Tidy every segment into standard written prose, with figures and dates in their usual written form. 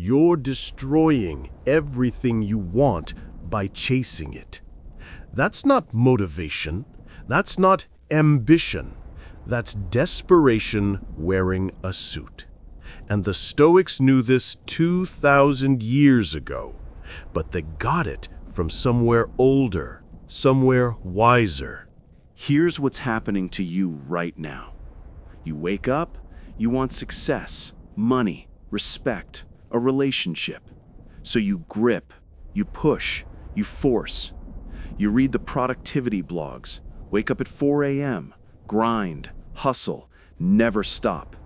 You're destroying everything you want by chasing it. That's not motivation. That's not ambition. That's desperation wearing a suit. And the Stoics knew this 2,000 years ago, but they got it from somewhere older, somewhere wiser. Here's what's happening to you right now. You wake up, you want success, money, respect, a relationship. So you grip, you push, you force. You read the productivity blogs, wake up at 4 a.m., grind, hustle, never stop.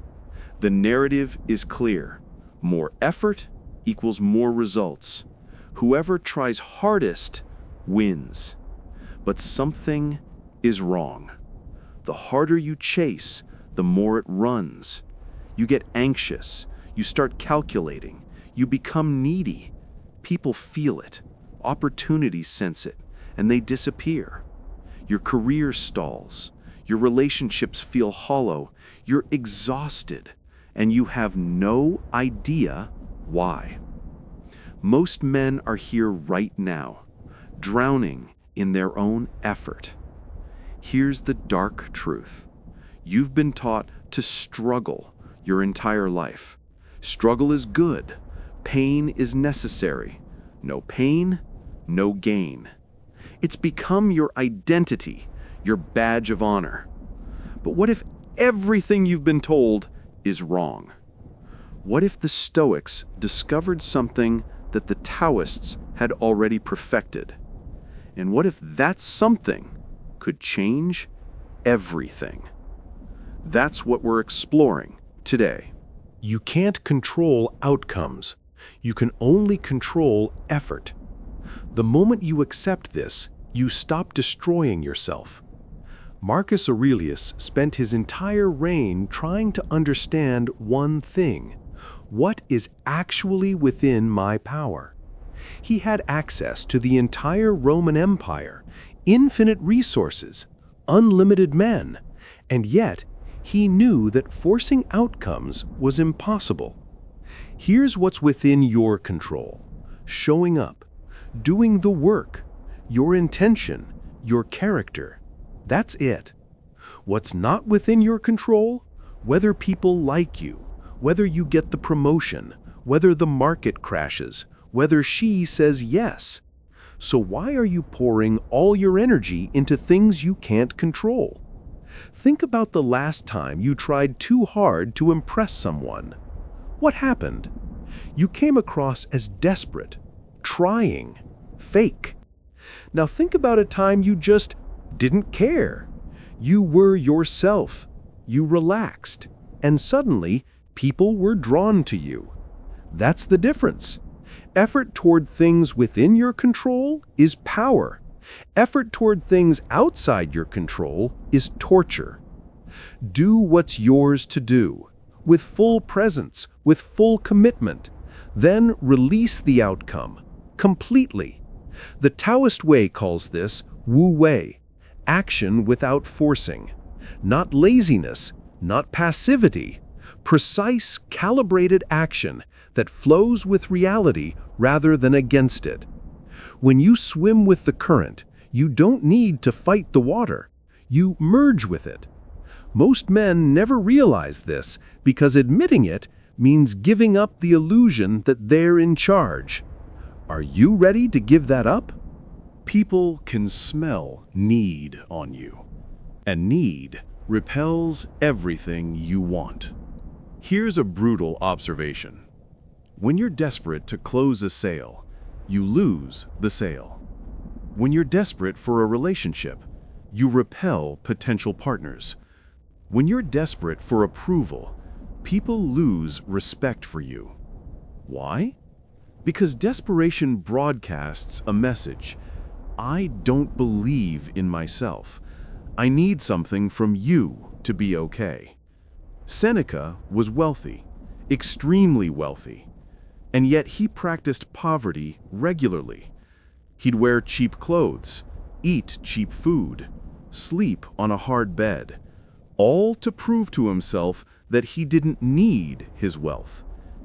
The narrative is clear. More effort equals more results. Whoever tries hardest wins. But something is wrong. The harder you chase, the more it runs. You get anxious. You start calculating. You become needy. People feel it. Opportunities sense it, and they disappear. Your career stalls. Your relationships feel hollow. You're exhausted, and you have no idea why. Most men are here right now, drowning in their own effort. Here's the dark truth. You've been taught to struggle your entire life. Struggle is good. Pain is necessary. No pain, no gain. It's become your identity, your badge of honor. But what if everything you've been told is wrong? What if the Stoics discovered something that the Taoists had already perfected? And what if that something could change everything? That's what we're exploring today. You can't control outcomes. You can only control effort. The moment you accept this, you stop destroying yourself. Marcus Aurelius spent his entire reign trying to understand one thing: what is actually within my power? He had access to the entire Roman Empire, infinite resources, unlimited men, and yet he knew that forcing outcomes was impossible. Here's what's within your control: showing up, doing the work, your intention, your character. That's it. What's not within your control? Whether people like you, whether you get the promotion, whether the market crashes, whether she says yes. So why are you pouring all your energy into things you can't control? Think about the last time you tried too hard to impress someone. What happened? You came across as desperate, trying, fake. Now think about a time you just didn't care. You were yourself. You relaxed. And suddenly, people were drawn to you. That's the difference. Effort toward things within your control is power. Effort toward things outside your control is torture. Do what's yours to do, with full presence, with full commitment. Then release the outcome, completely. The Taoist way calls this wu-wei, action without forcing. Not laziness, not passivity. Precise, calibrated action that flows with reality rather than against it. When you swim with the current, you don't need to fight the water. You merge with it. Most men never realize this because admitting it means giving up the illusion that they're in charge. Are you ready to give that up? People can smell need on you, and need repels everything you want. Here's a brutal observation. When you're desperate to close a sale, you lose the sale. When you're desperate for a relationship, you repel potential partners. When you're desperate for approval, people lose respect for you. Why? Because desperation broadcasts a message. I don't believe in myself. I need something from you to be okay. Seneca was wealthy, extremely wealthy, and yet he practiced poverty regularly. He'd wear cheap clothes, eat cheap food, sleep on a hard bed, all to prove to himself that he didn't need his wealth,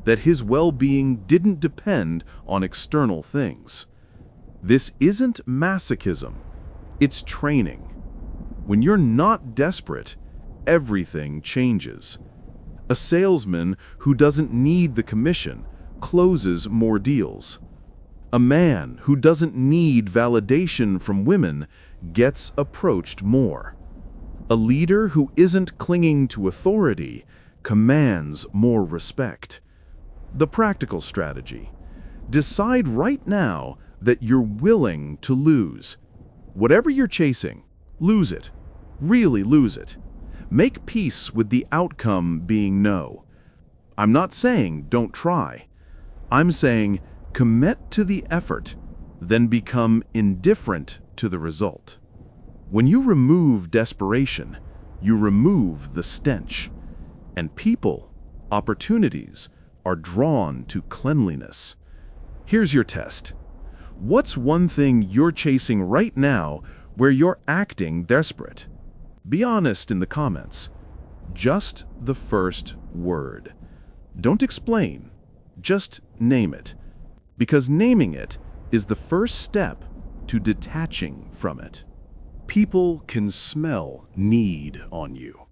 that his well-being didn't depend on external things. This isn't masochism, it's training. When you're not desperate, everything changes. A salesman who doesn't need the commission closes more deals. A man who doesn't need validation from women gets approached more. A leader who isn't clinging to authority commands more respect. The practical strategy: decide right now that you're willing to lose. Whatever you're chasing, lose it. Really lose it. Make peace with the outcome being no. I'm not saying don't try. I'm saying commit to the effort, then become indifferent to the result. When you remove desperation, you remove the stench. And people, opportunities, are drawn to cleanliness. Here's your test. What's one thing you're chasing right now where you're acting desperate? Be honest in the comments. Just the first word. Don't explain. Just name it. Because naming it is the first step to detaching from it. People can smell need on you,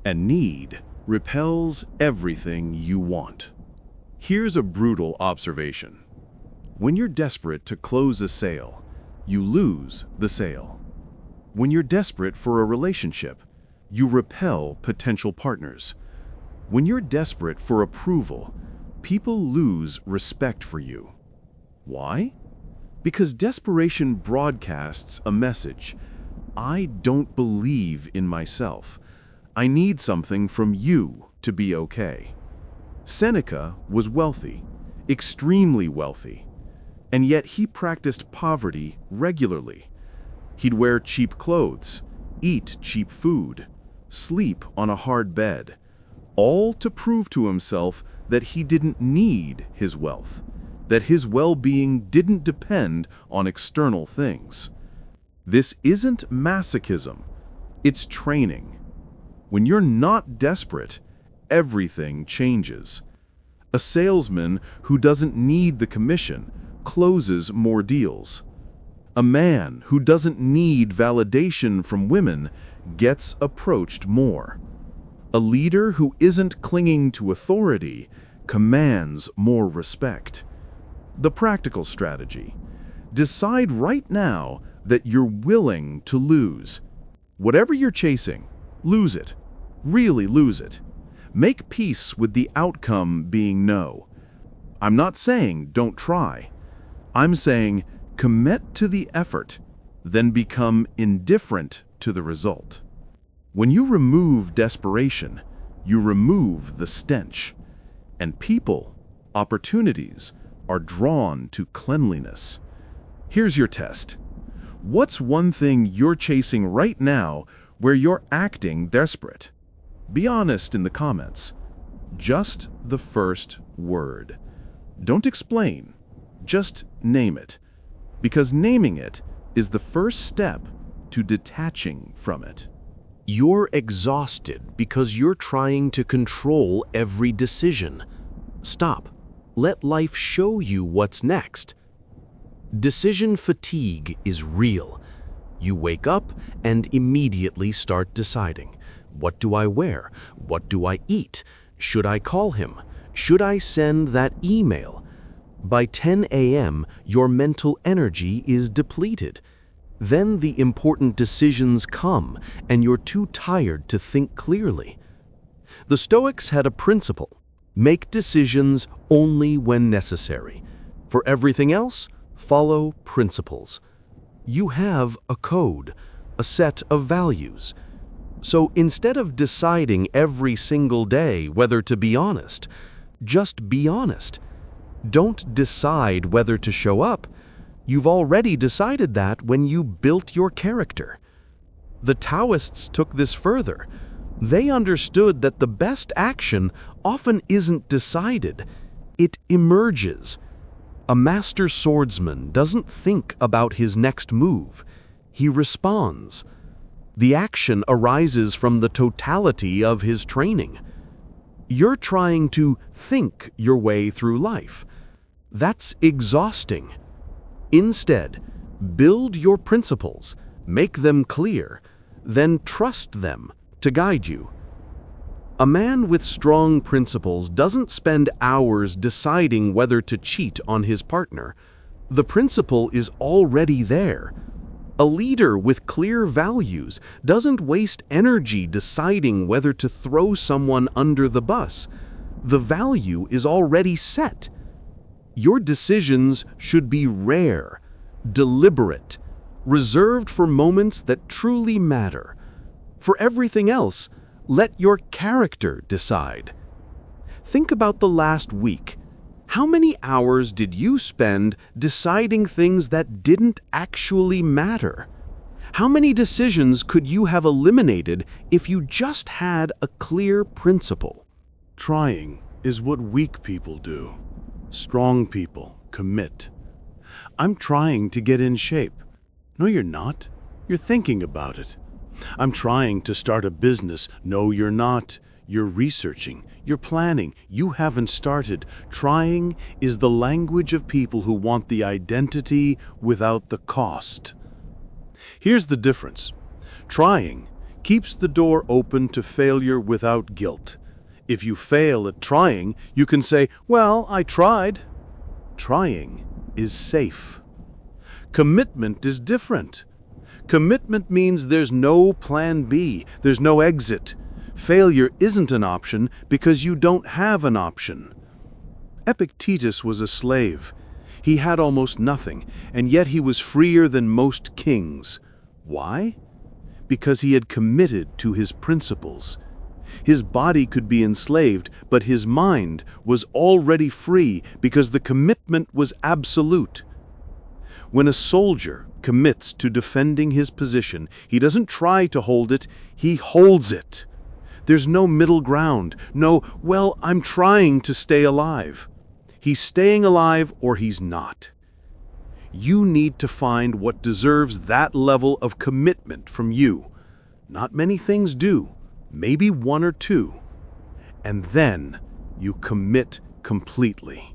and need repels everything you want. Here's a brutal observation. When you're desperate to close a sale, you lose the sale. When you're desperate for a relationship, you repel potential partners. When you're desperate for approval, people lose respect for you. Why? Because desperation broadcasts a message. I don't believe in myself. I need something from you to be okay. Seneca was wealthy, extremely wealthy, and yet he practiced poverty regularly. He'd wear cheap clothes, eat cheap food, sleep on a hard bed, all to prove to himself that he didn't need his wealth, that his well-being didn't depend on external things. This isn't masochism, it's training. When you're not desperate, everything changes. A salesman who doesn't need the commission closes more deals. A man who doesn't need validation from women gets approached more. A leader who isn't clinging to authority commands more respect. The practical strategy: decide right now that you're willing to lose. Whatever you're chasing, lose it. Really lose it. Make peace with the outcome being no. I'm not saying don't try. I'm saying commit to the effort, then become indifferent to the result. When you remove desperation, you remove the stench. And people, opportunities, are drawn to cleanliness. Here's your test. What's one thing you're chasing right now where you're acting desperate? Be honest in the comments. Just the first word. Don't explain. Just name it. Because naming it is the first step to detaching from it. You're exhausted because you're trying to control every decision. Stop. Let life show you what's next. Decision fatigue is real. You wake up and immediately start deciding. What do I wear? What do I eat? Should I call him? Should I send that email? By 10 a.m., your mental energy is depleted. Then the important decisions come, and you're too tired to think clearly. The Stoics had a principle: make decisions only when necessary. For everything else, follow principles. You have a code, a set of values. So instead of deciding every single day whether to be honest, just be honest. Don't decide whether to show up. You've already decided that when you built your character. The Taoists took this further. They understood that the best action often isn't decided, it emerges. A master swordsman doesn't think about his next move. He responds. The action arises from the totality of his training. You're trying to think your way through life. That's exhausting. Instead, build your principles, make them clear, then trust them to guide you. A man with strong principles doesn't spend hours deciding whether to cheat on his partner. The principle is already there. A leader with clear values doesn't waste energy deciding whether to throw someone under the bus. The value is already set. Your decisions should be rare, deliberate, reserved for moments that truly matter. For everything else, let your character decide. Think about the last week. How many hours did you spend deciding things that didn't actually matter? How many decisions could you have eliminated if you just had a clear principle? Trying is what weak people do. Strong people commit. I'm trying to get in shape. No, you're not. You're thinking about it. I'm trying to start a business. No, you're not. You're researching. You're planning. You haven't started. Trying is the language of people who want the identity without the cost. Here's the difference. Trying keeps the door open to failure without guilt. If you fail at trying, you can say, "Well, I tried." Trying is safe. Commitment is different. Commitment means there's no plan B, there's no exit. Failure isn't an option because you don't have an option. Epictetus was a slave. He had almost nothing, and yet he was freer than most kings. Why? Because he had committed to his principles. His body could be enslaved, but his mind was already free because the commitment was absolute. When a soldier commits to defending his position, he doesn't try to hold it, he holds it. There's no middle ground, no, "Well, I'm trying to stay alive." He's staying alive or he's not. You need to find what deserves that level of commitment from you. Not many things do, maybe one or two. And then you commit completely.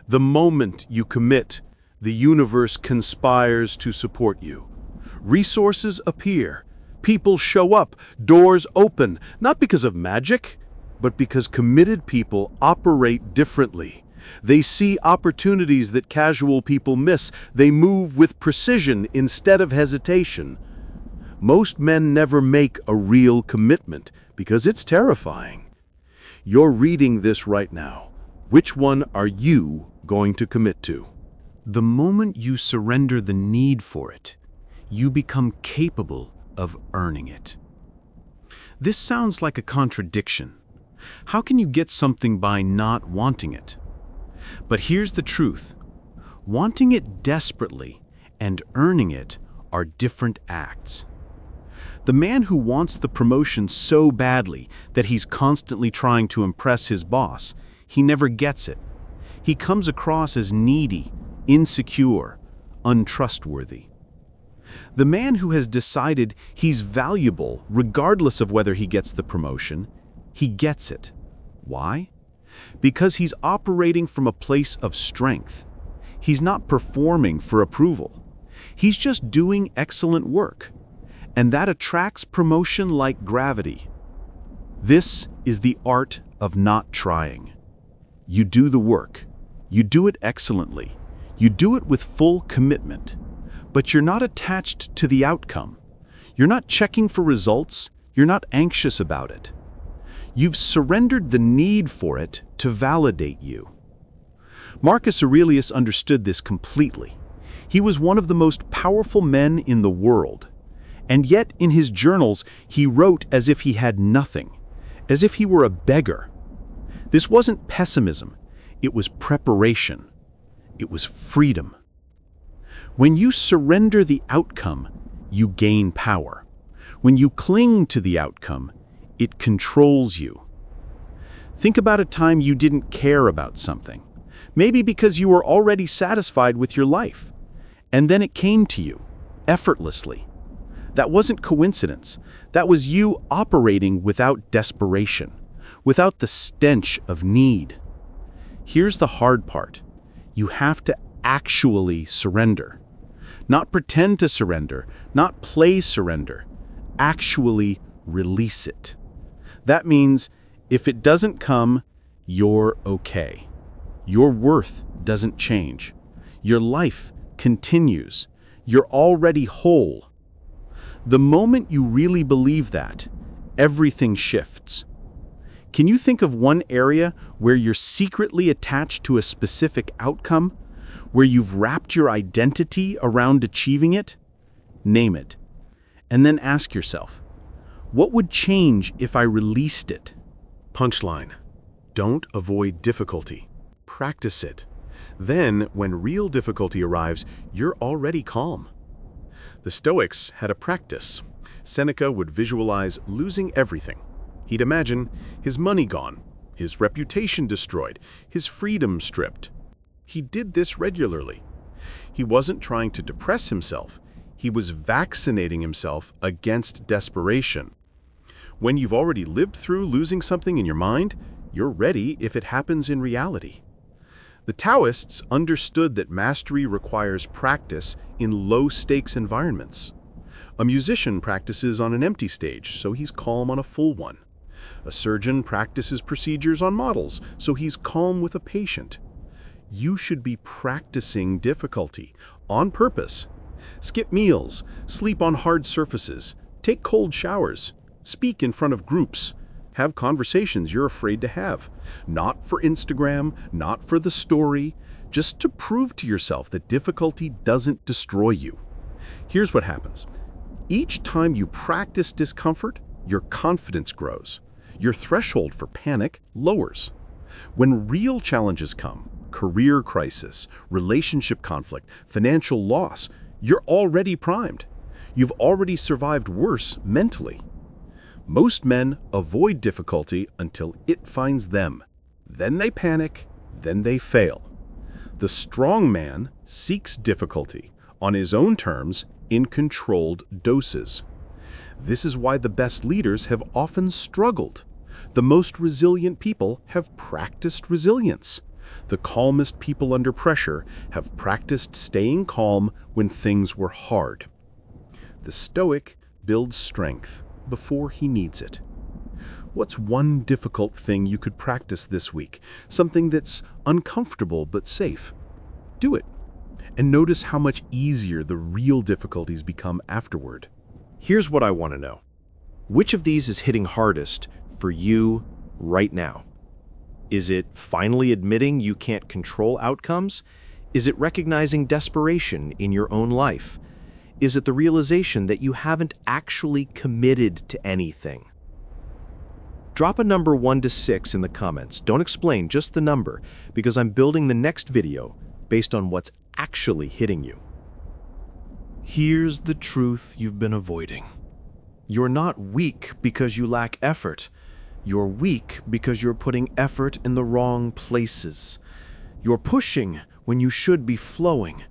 The moment you commit, the universe conspires to support you. Resources appear, people show up, doors open, not because of magic, but because committed people operate differently. They see opportunities that casual people miss. They move with precision instead of hesitation. Most men never make a real commitment because it's terrifying. You're reading this right now. Which one are you going to commit to? The moment you surrender the need for it, you become capable of earning it. This sounds like a contradiction. How can you get something by not wanting it? But here's the truth. Wanting it desperately and earning it are different acts. The man who wants the promotion so badly that he's constantly trying to impress his boss, he never gets it. He comes across as needy, insecure, untrustworthy. The man who has decided he's valuable regardless of whether he gets the promotion, he gets it. Why? Because he's operating from a place of strength. He's not performing for approval. He's just doing excellent work. And that attracts promotion like gravity. This is the art of not trying. You do the work. You do it excellently. You do it with full commitment. But you're not attached to the outcome. You're not checking for results. You're not anxious about it. You've surrendered the need for it to validate you. Marcus Aurelius understood this completely. He was one of the most powerful men in the world. And yet, in his journals, he wrote as if he had nothing, as if he were a beggar. This wasn't pessimism. It was preparation. It was freedom. When you surrender the outcome, you gain power. When you cling to the outcome, it controls you. Think about a time you didn't care about something, maybe because you were already satisfied with your life, and then it came to you, effortlessly. That wasn't coincidence. That was you operating without desperation, without the stench of need. Here's the hard part. You have to actually surrender. Not pretend to surrender, not play surrender. Actually release it. That means if it doesn't come, you're okay. Your worth doesn't change. Your life continues. You're already whole. The moment you really believe that, everything shifts. Can you think of one area where you're secretly attached to a specific outcome, where you've wrapped your identity around achieving it? Name it. And then ask yourself, what would change if I released it? Punchline: don't avoid difficulty. Practice it. Then, when real difficulty arrives, you're already calm. The Stoics had a practice. Seneca would visualize losing everything. He'd imagine his money gone, his reputation destroyed, his freedom stripped. He did this regularly. He wasn't trying to depress himself. He was vaccinating himself against desperation. When you've already lived through losing something in your mind, you're ready if it happens in reality. The Taoists understood that mastery requires practice in low-stakes environments. A musician practices on an empty stage, so he's calm on a full one. A surgeon practices procedures on models, so he's calm with a patient. You should be practicing difficulty on purpose. Skip meals, sleep on hard surfaces, take cold showers, speak in front of groups, have conversations you're afraid to have. Not for Instagram, not for the story, just to prove to yourself that difficulty doesn't destroy you. Here's what happens. Each time you practice discomfort, your confidence grows. Your threshold for panic lowers. When real challenges come, career crisis, relationship conflict, financial loss, you're already primed. You've already survived worse mentally. Most men avoid difficulty until it finds them. Then they panic, then they fail. The strong man seeks difficulty on his own terms in controlled doses. This is why the best leaders have often struggled. The most resilient people have practiced resilience. The calmest people under pressure have practiced staying calm when things were hard. The Stoic builds strength before he needs it. What's one difficult thing you could practice this week? Something that's uncomfortable but safe. Do it. And notice how much easier the real difficulties become afterward. Here's what I want to know. Which of these is hitting hardest for you right now? Is it finally admitting you can't control outcomes? Is it recognizing desperation in your own life? Is it the realization that you haven't actually committed to anything? Drop a number 1 to 6 in the comments. Don't explain, just the number, because I'm building the next video based on what's actually hitting you. Here's the truth you've been avoiding. You're not weak because you lack effort. You're weak because you're putting effort in the wrong places. You're pushing when you should be flowing.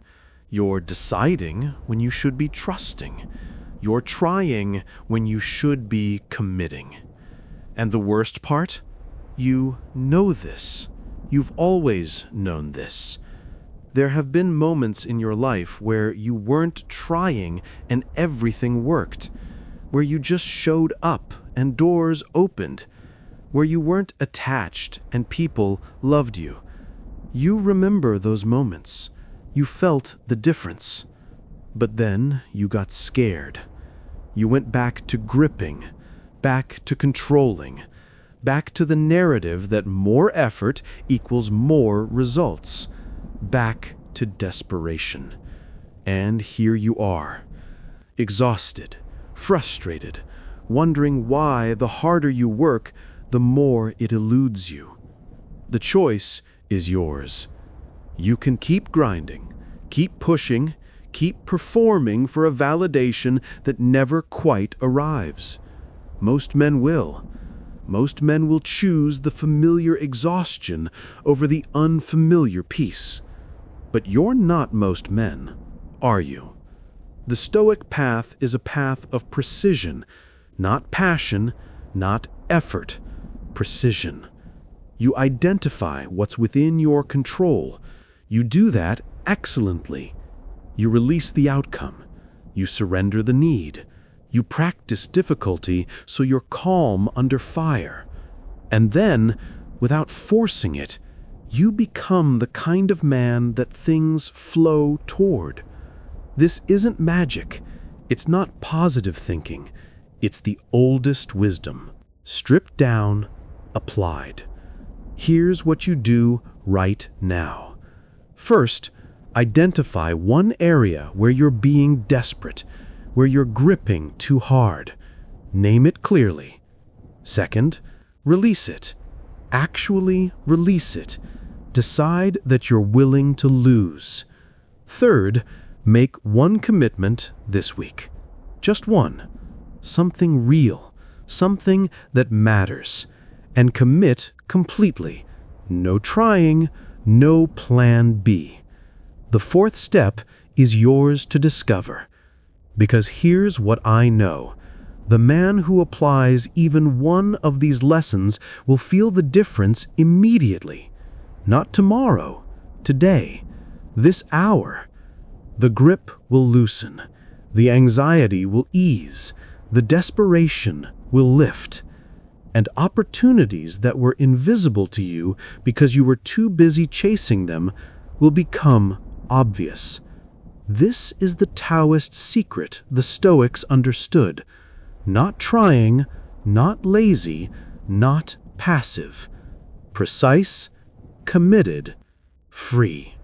You're deciding when you should be trusting. You're trying when you should be committing. And the worst part? You know this. You've always known this. There have been moments in your life where you weren't trying and everything worked, where you just showed up and doors opened, where you weren't attached and people loved you. You remember those moments. You felt the difference. But then you got scared. You went back to gripping, back to controlling, back to the narrative that more effort equals more results, back to desperation. And here you are, exhausted, frustrated, wondering why the harder you work, the more it eludes you. The choice is yours. You can keep grinding, keep pushing, keep performing for a validation that never quite arrives. Most men will. Most men will choose the familiar exhaustion over the unfamiliar peace. But you're not most men, are you? The Stoic path is a path of precision, not passion, not effort, precision. You identify what's within your control. You do that excellently. You release the outcome. You surrender the need. You practice difficulty so you're calm under fire. And then, without forcing it, you become the kind of man that things flow toward. This isn't magic. It's not positive thinking. It's the oldest wisdom, stripped down, applied. Here's what you do right now. First, identify one area where you're being desperate, where you're gripping too hard. Name it clearly. Second, release it. Actually release it. Decide that you're willing to lose. Third, make one commitment this week. Just one. Something real. Something that matters. And commit completely. No trying, no plan B. The fourth step is yours to discover. Because here's what I know. The man who applies even one of these lessons will feel the difference immediately. Not tomorrow, today, this hour. The grip will loosen. The anxiety will ease. The desperation will lift. And opportunities that were invisible to you because you were too busy chasing them will become obvious. This is the Taoist secret the Stoics understood. Not trying, not lazy, not passive. Precise, committed, free.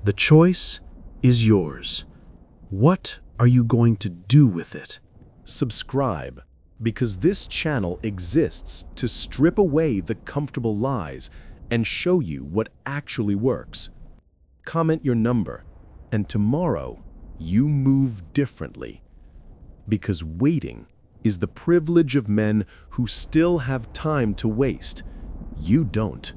The choice is yours. What are you going to do with it? Subscribe, because this channel exists to strip away the comfortable lies and show you what actually works. Comment your number, and tomorrow you move differently. Because waiting is the privilege of men who still have time to waste. You don't.